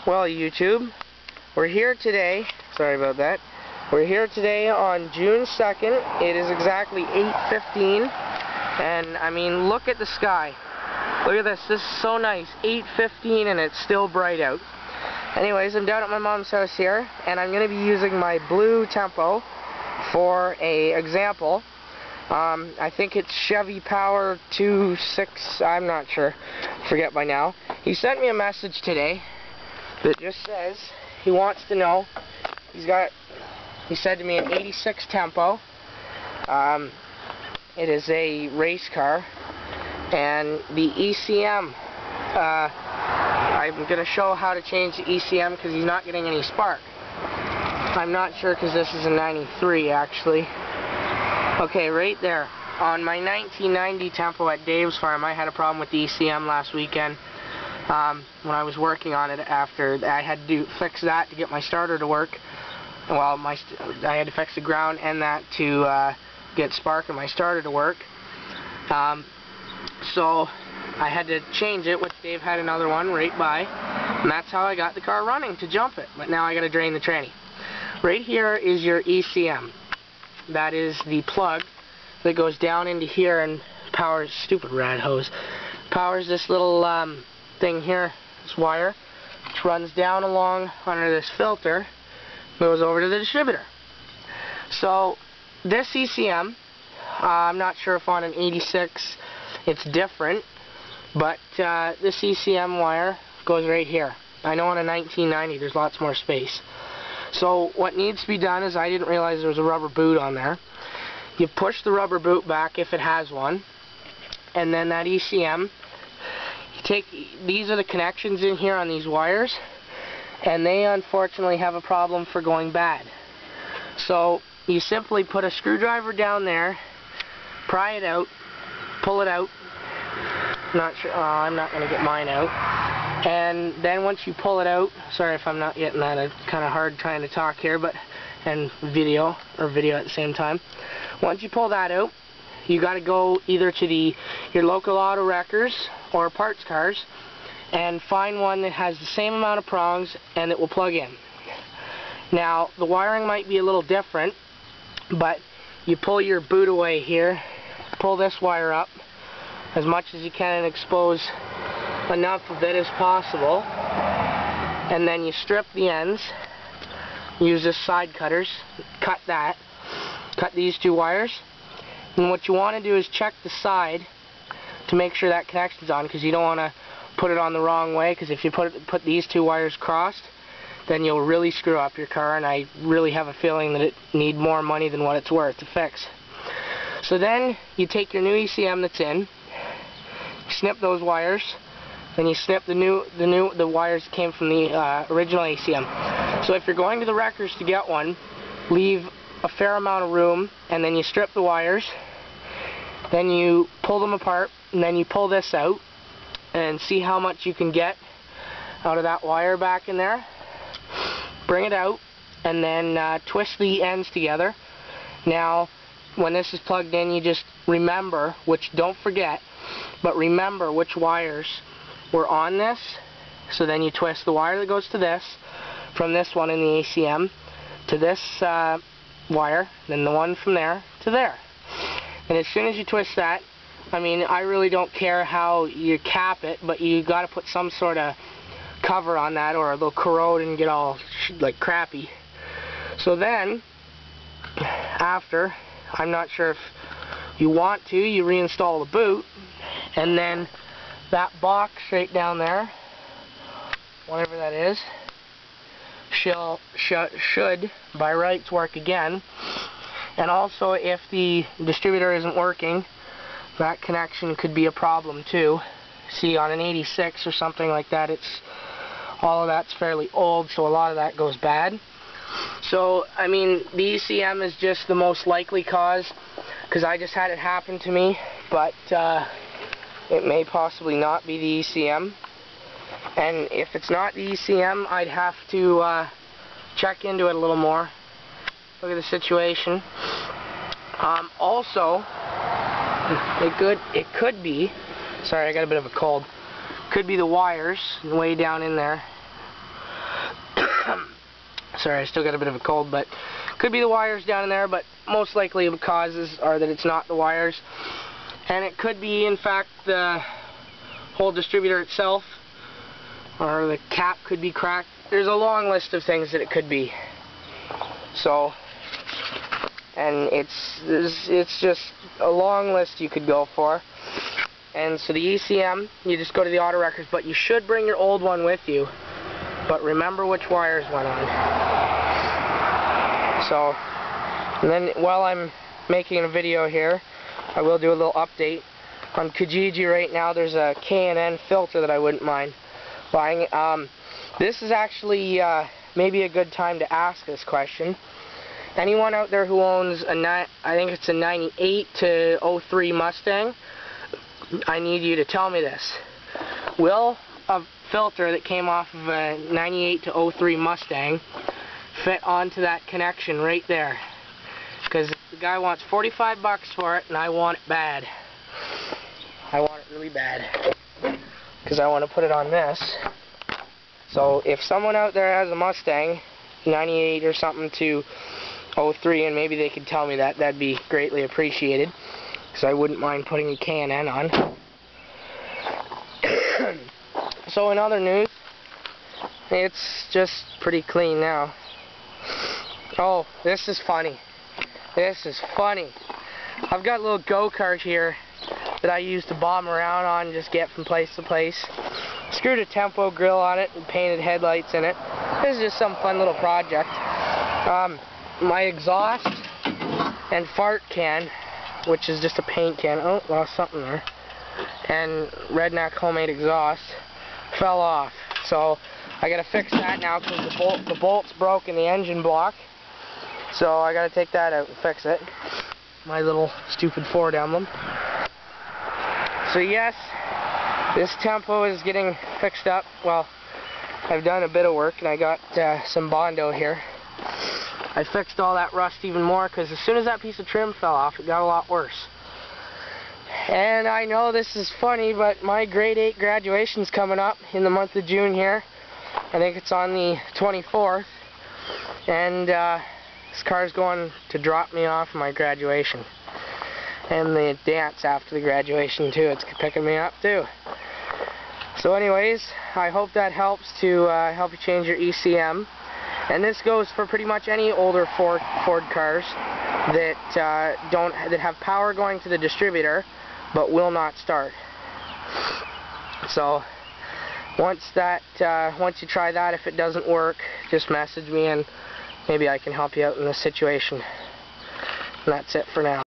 Well, YouTube, we're here today, sorry about that, we're here today on June 2nd, it is exactly 8:15, and I mean, look at the sky, look at this is so nice, 8:15 and it's still bright out. Anyways, I'm down at my mom's house here, and I'm going to be using my blue tempo for a example. I think it's Chevy Power 26, I'm not sure, forget by now. He sent me a message today that just says he wants to know, he said to me an 86 tempo. It is a race car, and the ECM, I'm going to show how to change the ECM because he's not getting any spark. I'm not sure because this is a 93 actually. Okay, right there. On my 1990 tempo at Dave's Farm, I had a problem with the ECM last weekend when I was working on it. After I had to fix that to get my starter to work. Well, I had to fix the ground and that to get spark in my starter to work. So I had to change it, which Dave had another one right by, and that's how I got the car running to jump it. But now I got to drain the tranny. Right here is your ECM. That is the plug that goes down into here and powers, stupid rad hose, powers this little thing here, this wire, which runs down along under this filter, goes over to the distributor. So this ECM, I'm not sure if on an 86 it's different, but this ECM wire goes right here. I know on a 1990 there's lots more space. So what needs to be done is, I didn't realize there was a rubber boot on there. You push the rubber boot back if it has one, and then that ECM, you take, these are the connections in here on these wires, and they unfortunately have a problem for going bad. So you simply put a screwdriver down there, pry it out, pull it out. Not sure, I'm not going to get mine out. And then once you pull it out, sorry if I'm not getting that, it's kind of hard trying to talk here, but and video at the same time. Once you pull that out, you got to go either to your local auto wreckers or parts cars and find one that has the same amount of prongs and it will plug in. Now the wiring might be a little different, but you pull your boot away here, pull this wire up as much as you can and expose enough of it as possible, and then you strip the ends, use this side cutters, cut these two wires, and what you want to do is check the side to make sure that connection's on, because you don't want to put it on the wrong way, because if you put these two wires crossed, then you'll really screw up your car, and I really have a feeling that it needs more money than what it's worth to fix. So then you take your new ECM that's in, snip those wires, then you snip the wires that came from the original ECM. So if you're going to the wreckers to get one, leave a fair amount of room, and then you strip the wires, then you pull them apart, and then you pull this out, and see how much you can get out of that wire back in there. Bring it out, and then twist the ends together. Now, when this is plugged in, you just remember, which don't forget, but remember which wires were on this. So then you twist the wire that goes to this, from this one in the ECM to this wire, then the one from there to there. And as soon as you twist that, I mean, I really don't care how you cap it, but you got to put some sort of cover on that, or it'll corrode and get all like crappy. So then, after, I'm not sure if you want to, you reinstall the boot, and then that box right down there, whatever that is, should by rights work again. And also, if the distributor isn't working, that connection could be a problem too. See, on an 86 or something like that, all of that's fairly old, so a lot of that goes bad. So, I mean, the ECM is just the most likely cause, because I just had it happen to me, but it may possibly not be the ECM. And if it's not the ECM, I'd have to check into it a little more. Look at the situation. Also, it could be, sorry, I got a bit of a cold, could be the wires way down in there. Sorry, I still got a bit of a cold, but could be the wires down in there, but most likely the causes are that it's not the wires. And it could be, in fact, the whole distributor itself, or the cap could be cracked. There's a long list of things that it could be. So, and it's just a long list you could go for. And so the ECM, you just go to the auto records, but you should bring your old one with you. But remember which wires went on. So, and then while I'm making a video here, I will do a little update. On Kijiji right now, there's a K&N filter that I wouldn't mind buying. This is actually maybe a good time to ask this question. Anyone out there who owns I think it's a 98 to 03 Mustang, I need you to tell me this. Will a filter that came off of a 98 to 03 Mustang fit onto that connection right there? Because the guy wants 45 bucks for it, and I want it bad. I want it really bad. Because I want to put it on this. So if someone out there has a Mustang, 98 or something to 03, and maybe they could tell me that, that'd be greatly appreciated. Because I wouldn't mind putting a K&N on. So in other news, it's just pretty clean now. Oh, this is funny. This is funny. I've got a little go-kart here that I use to bomb around on and just get from place to place. Screwed a tempo grill on it and painted headlights in it. This is just some fun little project. My exhaust and fart can, which is just a paint can. Oh, lost something there. And Redneck homemade exhaust fell off. So I gotta fix that now because the bolt's broke in the engine block. So I gotta take that out and fix it. My little stupid Ford emblem. So yes, this tempo is getting fixed up. Well, I've done a bit of work and I got some Bondo here. I fixed all that rust even more because as soon as that piece of trim fell off, it got a lot worse. And I know this is funny, but my grade 8 graduation's coming up in the month of June here. I think it's on the 24th. And this car's going to drop me off my graduation. And the dance after the graduation too. It's picking me up too. So anyways, I hope that helps to help you change your ECM. And this goes for pretty much any older Ford cars that that have power going to the distributor but will not start. So once you try that, if it doesn't work, just message me and maybe I can help you out in this situation. And that's it for now.